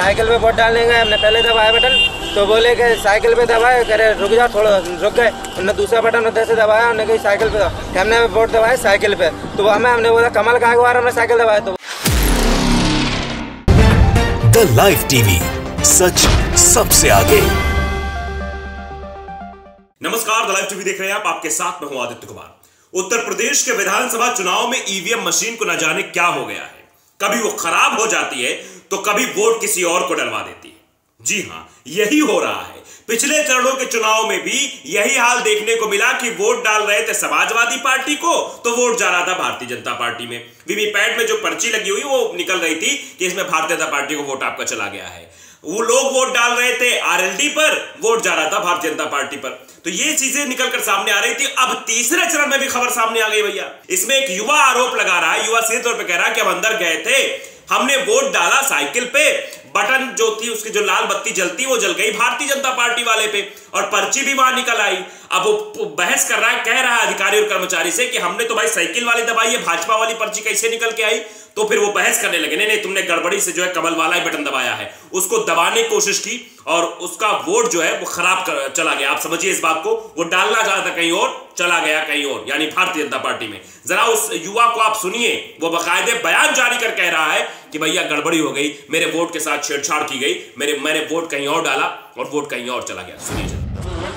Cycle पे vote डालने गए, हमने पहले दबाया बटन तो बोले कि साइकिल पे दबाए, कह रहे रुक जाओ थोड़ा, रुक गए। हमने दूसरा बटन उधर से दबाया, हमने कही साइकिल पे दबाया, हमने वोट दबाया साइकिल पे, तो हमने बोला कमल का बार हमने साइकिल दबाया। तो द लाइव टीवी, सच सबसे आगे। नमस्कार, द लाइव टीवी देख रहे हैं आप, आपके साथ में हूं आदित्य कुमार। उत्तर प्रदेश के विधानसभा चुनाव में ईवीएम मशीन को न जाने क्या हो गया है, कभी वो खराब हो जाती है तो कभी वोट किसी और को डलवा देती है। जी हां, यही हो रहा है। पिछले चरणों के चुनाव में भी यही हाल देखने को मिला कि वोट डाल रहे थे समाजवादी पार्टी को तो वोट जा रहा था भारतीय जनता पार्टी में। वीवीपैट में जो पर्ची लगी हुई वो निकल रही थी कि इसमें भारतीय जनता पार्टी को वोट आपका चला गया है। वो लोग वोट डाल रहे थे आरएलडी पर, वोट जा रहा था भारतीय जनता पार्टी पर। तो ये चीजें निकलकर सामने आ रही थी। अब तीसरे चरण में भी खबर सामने आ गई भैया। इसमें एक युवा आरोप लगा रहा है, युवा सीधे तौर पे कह रहा है कि हम अंदर गए थे, हमने वोट डाला साइकिल पे, बटन जो थी उसकी जो लाल बत्ती जलती वो जल गई भारतीय जनता पार्टी वाले पे और पर्ची भी वहां निकल आई। अब वो बहस कर रहा है, कह रहा है अधिकारी और कर्मचारी से कि हमने तो भाई साइकिल वाली दबाई है, भाजपा वाली पर्ची कैसे निकल के आई। तो फिर वो बहस करने लगे, नहीं तुमने गड़बड़ी से जो है कमल वाला ही बटन दबाया है। उसको दबाने की कोशिश की और उसका वोट जो है वो खराब चला गया। आप समझिए इस बात को, वो डालना चाहता था कहीं और, चला गया कहीं और, यानी भारतीय जनता पार्टी में। जरा उस युवा को आप सुनिए, वो बाकायदे बयान जारी कर कह रहा है कि भैया गड़बड़ी हो गई, मेरे वोट के साथ छेड़छाड़ की गई, मैंने वोट कहीं और डाला और वोट कहीं और चला गया। सुनिए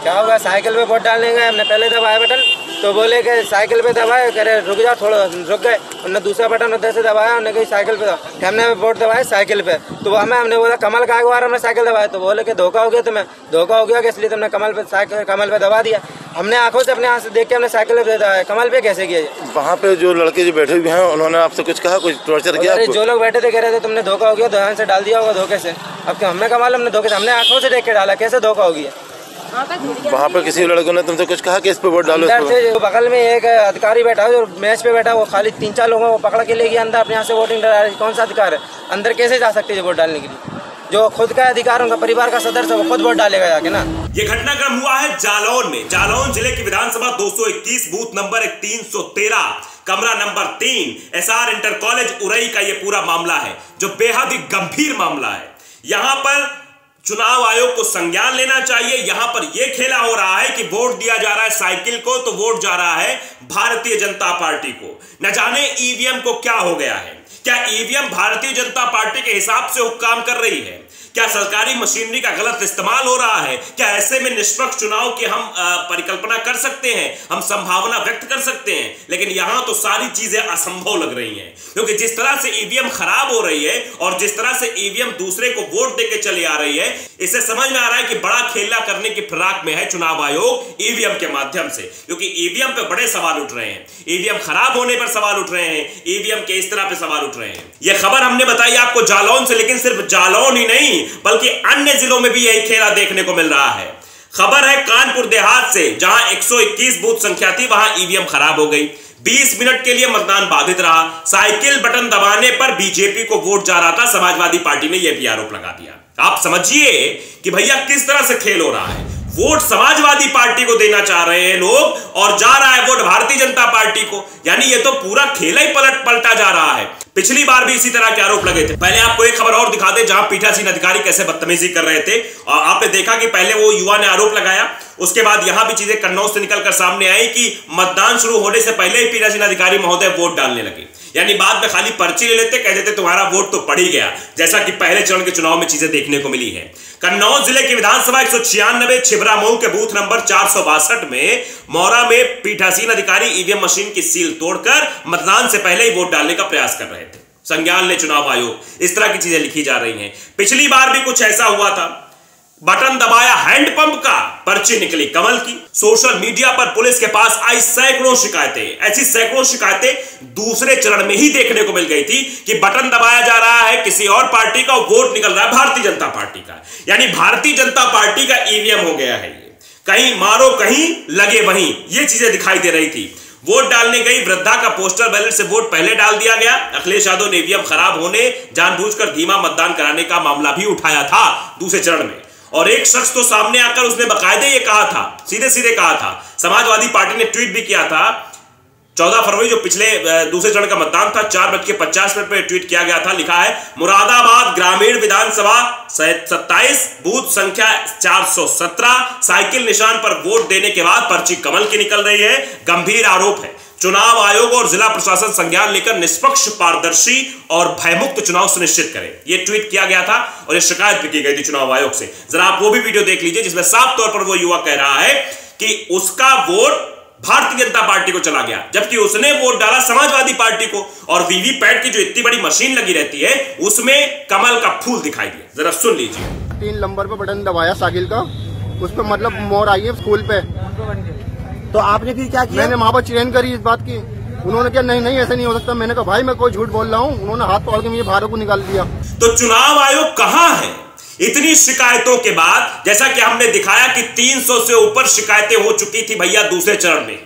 क्या होगा, साइकिल पे वोट डालने गए, हमने पहले दबाया बटन तो बोले कि साइकिल पे दबाए, कह रहे रुक जाओ थोड़ा, रुक गए। हमने दूसरा बटन उधर से दबाया, हमने कही साइकिल पे दबाया, हमने वोट दबाया साइकिल पे। तो हमने बोला कमल का बार हमने साइकिल दबाया, तो बोले कि धोखा हो गया तुम्हें, धोखा हो गया कि इसलिए तुमने कमल पे दबा दिया। हमने आंखों से अपने आंख से देख के हमने साइकिल पे दबाया, कमल पे कैसे किया? वहाँ पे जो लड़के जो बैठे हुए हैं उन्होंने आपसे कुछ कहा, कुछ टॉर्चर किया? जो लोग बैठे थे कह रहे थे तुमने धोखा हो गया, ध्यान से डाल दिया होगा धोखे से। अब क्या हमें कमाल, हमने धोखे से, हमने आंखों से देख के डाला, कैसे धोखा हो गया? वहाँ पर किसी लड़कों ने तुमसे कुछ कहा कि इस पे वोट डालो? बगल में एक अधिकारी बैठा है जो मैच पे बैठा, वो खाली 3-4 लोगों को पकड़ के ले गया अंदर, अपने यहाँ से वोटिंग डला। कौन सा अधिकार है, अंदर कैसे जा सकते हैं वोट डालने के लिए? जो खुद का अधिकार, उनका परिवार का सदस्य, वो खुद वोट डालेगा जाके ना। ये घटनाक्रम हुआ है जालौन में। जालौन जिले की विधानसभा 221 बूथ नंबर 313 कमरा number 3 SR inter college Orai का ये पूरा मामला है, जो बेहद ही गंभीर मामला है। यहां पर चुनाव आयोग को संज्ञान लेना चाहिए। यहां पर यह खेला हो रहा है कि वोट दिया जा रहा है साइकिल को तो वोट जा रहा है भारतीय जनता पार्टी को। न जाने ईवीएम को क्या हो गया है। क्या ईवीएम भारतीय जनता पार्टी के हिसाब से काम कर रही है? क्या सरकारी मशीनरी का गलत इस्तेमाल हो रहा है? क्या ऐसे में निष्पक्ष चुनाव की हम परिकल्पना कर सकते हैं, हम संभावना व्यक्त कर सकते हैं? लेकिन यहां तो सारी चीजें असंभव लग रही हैं, क्योंकि जिस तरह से ईवीएम खराब हो रही है और जिस तरह से ईवीएम दूसरे को वोट देके चली आ रही है, इससे समझ में आ रहा है कि बड़ा खेला करने की फिराक में है चुनाव आयोग ईवीएम के माध्यम से। क्योंकि ईवीएम पे बड़े सवाल उठ रहे हैं, ईवीएम खराब होने पर सवाल उठ रहे हैं, ईवीएम के इस तरह पे सवाल उठ रहे हैं। यह खबर हमने बताई आपको जालौन से, लेकिन सिर्फ जालौन ही नहीं बल्कि अन्य जिलों में भी यही खेला देखने को मिल रहा है। खबर है कानपुर देहात से, जहां 121 बूथ संख्या थी, वहां ईवीएम खराब हो गई। 20 मिनट के लिए मतदान बाधित रहा। साइकिल बटन दबाने पर बीजेपी को वोट जा रहा था, समाजवादी पार्टी ने यह भी आरोप लगा दिया। आप समझिए कि भैया किस तरह से खेल हो रहा है। वोट समाजवादी पार्टी को देना चाह रहे हैं लोग और जा रहा है वोट भारतीय जनता पार्टी को, यानी ये तो पूरा खेल ही पलटा जा रहा है। पिछली बार भी इसी तरह के आरोप लगे थे। पहले आपको एक खबर और दिखा दे, जहां पीठासीन अधिकारी कैसे बदतमीजी कर रहे थे और आपने देखा कि पहले वो युवा ने आरोप लगाया, उसके बाद यहां भी चीजें कन्नौज से निकलकर सामने आई कि मतदान शुरू होने से पहले ही पीठासीन अधिकारी महोदय वोट डालने लगे, यानी बाद में खाली पर्ची ले लेते, कहते थे तुम्हारा वोट तो पड़ ही गया, जैसा कि पहले चरण के चुनाव में चीजें देखने को मिली है। कन्नौज जिले की विधानसभा 196 छिबरा मऊ के बूथ नंबर 462 में मौरा में पीठासीन अधिकारी ईवीएम मशीन की सील तोड़कर मतदान से पहले ही वोट डालने का प्रयास कर रहे थे। संज्ञान ले चुनाव आयोग, इस तरह की चीजें लिखी जा रही हैं। पिछली बार भी कुछ ऐसा हुआ था, बटन दबाया हैंडपंप का, पर्ची निकली कमल की। सोशल मीडिया पर पुलिस के पास आई सैकड़ों शिकायतें, ऐसी सैकड़ों शिकायतें दूसरे चरण में ही देखने को मिल गई थी कि बटन दबाया जा रहा है किसी और पार्टी का, वोट निकल रहा है भारतीय जनता पार्टी का, यानी भारतीय जनता पार्टी का ईवीएम हो गया है ये। कहीं मारो कहीं लगे वहीं, ये चीजें दिखाई दे रही थी। वोट डालने गई वृद्धा का पोस्टल बैलेट से वोट पहले डाल दिया गया। अखिलेश यादव ने ईवीएम खराब होने जानबूझकर धीमा मतदान कराने का मामला भी उठाया था दूसरे चरण में, और एक शख्स तो सामने आकर उसने बकायदे ये कहा था, सीधे सीधे कहा था, समाजवादी पार्टी ने ट्वीट भी किया था 14 फरवरी जो पिछले दूसरे चरण का मतदान था 4:50 पे ट्वीट किया गया था। लिखा है मुरादाबाद ग्रामीण विधानसभा 27 बूथ संख्या 417 साइकिल निशान पर वोट देने के बाद पर्ची कमल की निकल रही है। गंभीर आरोप है चुनाव आयोग और जिला प्रशासन संज्ञान लेकर निष्पक्ष पारदर्शी और भयमुक्त चुनाव सुनिश्चित करें। यह ट्वीट किया गया था और यह शिकायत भी की गई थी चुनाव आयोग से। जरा आप वो भी वीडियो देख लीजिए जिसमें साफ तौर पर वो युवा कह रहा है कि उसका वोट भारतीय जनता पार्टी को चला गया, जबकि उसने वोट डाला समाजवादी पार्टी को। और वीवीपैट की जो इतनी बड़ी मशीन लगी रहती है उसमें कमल का फूल दिखाई दिया। जरा सुन लीजिए। 3 नंबर पे बटन दबाया साइकिल का, उस पर मतलब मोहर आई है स्कूल पे। तो आपने फिर क्या किया? मैंने वहाँ पर चिरैन करी इस बात की। उन्होंने क्या नहीं ऐसा नहीं हो सकता। मैंने कहा भाई मैं कोई झूठ बोल रहा हूँ। उन्होंने हाथ पकड़ के मुझे बाहर को निकाल दिया। तो चुनाव आयोग कहां है? इतनी शिकायतों के बाद, जैसा कि हमने दिखाया कि 300 से ऊपर शिकायतें हो चुकी थी भैया दूसरे चरण में,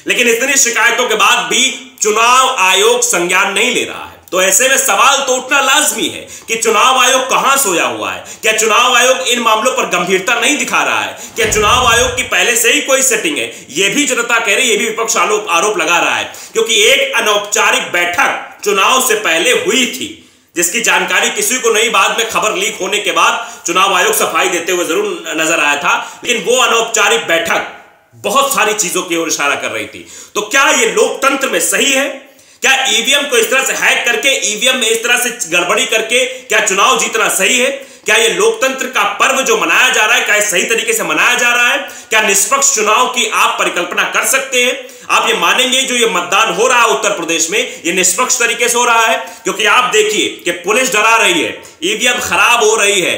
लेकिन इतनी शिकायतों के बाद भी चुनाव आयोग संज्ञान नहीं ले रहा है। तो ऐसे में सवाल तो उठना लाजमी है कि चुनाव आयोग कहां सोया हुआ है? क्या चुनाव आयोग इन मामलों पर गंभीरता नहीं दिखा रहा है? क्या चुनाव आयोग की पहले से ही कोई सेटिंग है? यह भी जनता कह रही है, यह भी विपक्ष आरोप लगा रहा है, क्योंकि एक अनौपचारिक बैठक चुनाव से पहले हुई थी जिसकी जानकारी किसी को नहीं, बाद में खबर लीक होने के बाद चुनाव आयोग सफाई देते हुए जरूर नजर आया था। लेकिन वो अनौपचारिक बैठक बहुत सारी चीजों की ओर इशारा कर रही थी। तो क्या ये लोकतंत्र में सही है? क्या ईवीएम को इस तरह से हैक करके, ईवीएम में इस तरह से गड़बड़ी करके क्या चुनाव जीतना सही है? क्या ये लोकतंत्र का पर्व जो मनाया जा रहा है, क्या सही तरीके से मनाया जा रहा है? क्या निष्पक्ष चुनाव की आप परिकल्पना कर सकते हैं? आप ये मानेंगे जो ये मतदान हो रहा है उत्तर प्रदेश में, ये निष्पक्ष तरीके से हो रहा है? क्योंकि आप देखिए कि पुलिस डरा रही है, ईवीएम खराब हो रही है,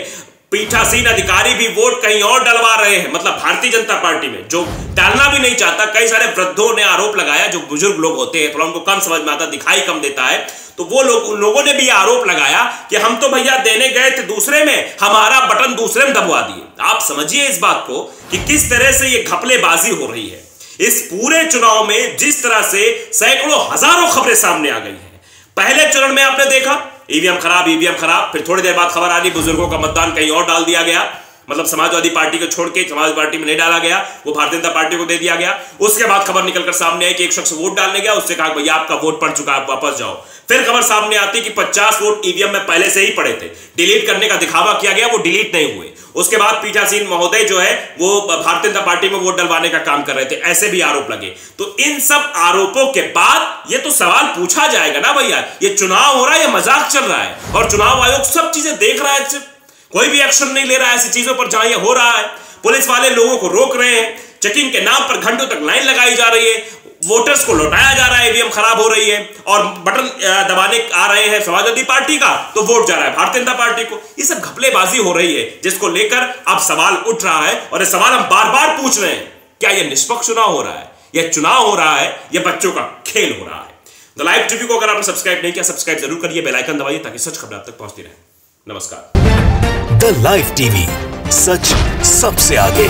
पीठासीन अधिकारी भी वोट कहीं और डलवा रहे हैं। मतलब भारतीय जनता पार्टी में जो डालना भी नहीं चाहता, कई सारे वृद्धों ने आरोप लगाया, जो बुजुर्ग लोग होते हैं, थोड़ा उनको कम समझ में आता, दिखाई कम देता है, तो वो लोग, उन लोगों ने भी आरोप लगाया कि हम तो भैया देने गए थे दूसरे में, हमारा बटन दूसरे में दबवा दिए। आप समझिए इस बात को कि किस तरह से ये घपलेबाजी हो रही है। इस पूरे चुनाव में जिस तरह से सैकड़ों हजारों खबरें सामने आ गई हैं। पहले चरण में आपने देखा ईवीएम खराब, फिर थोड़ी देर बाद खबर आ रही बुजुर्गों का मतदान कहीं और डाल दिया गया, मतलब समाजवादी पार्टी को छोड़ के समाजवादी पार्टी में नहीं डाला गया, वो भारतीय जनता पार्टी को दे दिया गया। उसके बाद खबर निकलकर सामने आई कि एक शख्स वोट डालने गया, उससे कहा भैया आपका वोट पड़ चुका है, आप वापस जाओ। फिर खबर सामने आती कि 50 वोट ईवीएम में पहले से ही पड़े थे, डिलीट करने का दिखावा किया गया, वो डिलीट नहीं हुए। उसके बाद पीठासीन महोदय जो है वो भारतीय जनता पार्टी में वोट डलवाने का काम कर रहे थे, ऐसे भी आरोप लगे। तो इन सब आरोपों के बाद ये तो सवाल पूछा जाएगा ना भैया, ये चुनाव हो रहा है, ये मजाक चल रहा है और चुनाव आयोग सब चीजें देख रहा है, कोई भी एक्शन नहीं ले रहा है ऐसी चीजों पर जहां ये हो रहा है। पुलिस वाले लोगों को रोक रहे हैं, चेकिंग के नाम पर घंटों तक लाइन लगाई जा रही है, वोटर्स को लौटाया जा रहा है, ईवीएम खराब हो रही है और बटन दबाने आ रहे हैं समाजवादी पार्टी का, तो वोट जा रहा है भारतीय जनता पार्टी को। ये सब घपलेबाजी हो रही है जिसको लेकर अब सवाल उठ रहा है और ये सवाल हम बार बार पूछ रहे हैं, क्या ये निष्पक्ष चुनाव हो रहा है, यह चुनाव हो रहा है, यह बच्चों का खेल हो रहा है? द लाइव टीवी को अगर आपने सब्सक्राइब नहीं किया, सब्सक्राइब जरूर करिए, बेल आइकन दबाइए ताकि सच खबर आप तक पहुंचती रहे। नमस्कार। द लाइव टीवी, सच सबसे आगे।